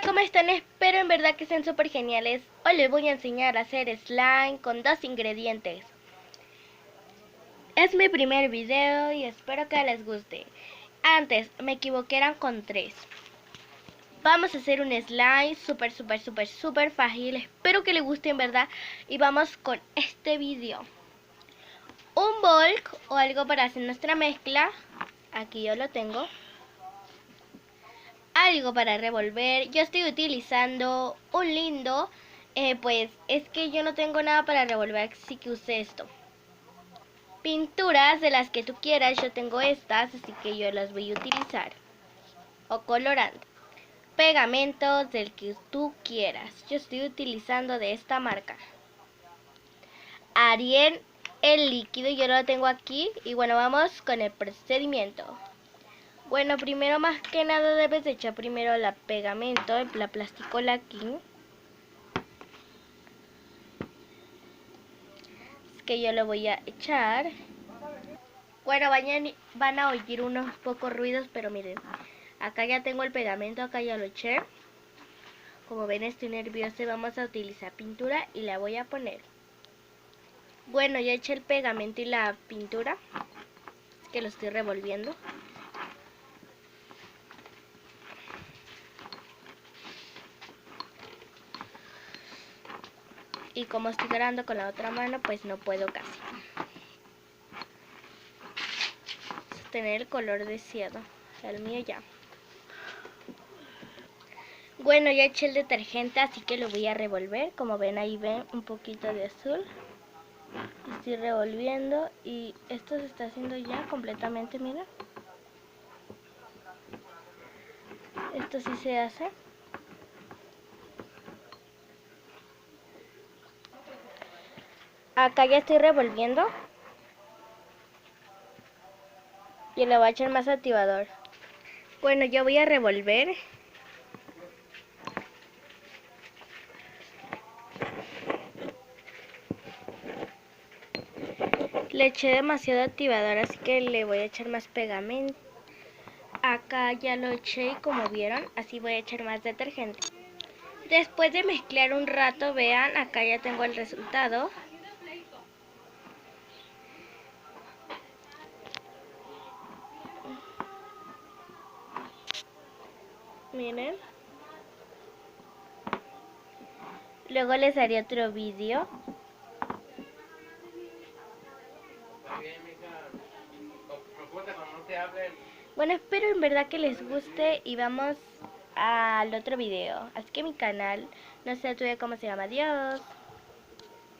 ¿Cómo están? Espero en verdad que sean súper geniales. Hoy les voy a enseñar a hacer slime con 2 ingredientes. Es mi primer video y espero que les guste. Antes me equivoqué, eran con 3. Vamos a hacer un slime súper fácil. Espero que les guste en verdad. Y vamos con este video. Un bol o algo para hacer nuestra mezcla. Aquí yo lo tengo. Algo para revolver. Yo estoy utilizando un lindo, pues es que yo no tengo nada para revolver, así que usé esto. Pinturas de las que tú quieras, yo tengo estas, así que yo las voy a utilizar. O colorante. Pegamentos del que tú quieras, yo estoy utilizando de esta marca. Ariel, el líquido, yo lo tengo aquí. Y bueno, vamos con el procedimiento. Bueno, primero más que nada debes de echar primero la pegamento, la plasticola aquí. Es que yo lo voy a echar. Bueno, van a oír unos pocos ruidos, pero miren. Acá ya tengo el pegamento, acá ya lo eché. Como ven, estoy nerviosa y vamos a utilizar pintura y la voy a poner. Bueno, ya eché el pegamento y la pintura. Es que lo estoy revolviendo. Y como estoy grabando con la otra mano, pues no puedo casi tener el color deseado. El mío ya. Bueno, ya eché el detergente, así que lo voy a revolver. Como ven, ahí ven un poquito de azul. Estoy revolviendo y esto se está haciendo ya completamente, mira. Esto sí se hace. Acá ya estoy revolviendo. Y le voy a echar más activador. Bueno, yo voy a revolver. Le eché demasiado activador, así que le voy a echar más pegamento. Acá ya lo eché y como vieron, así voy a echar más detergente. Después de mezclar un rato, vean, acá ya tengo el resultado. Miren. Luego les haré otro vídeo. Bueno, espero en verdad que les guste y vamos al otro video. Así que mi canal, no sé todavía cómo se llama. Adiós.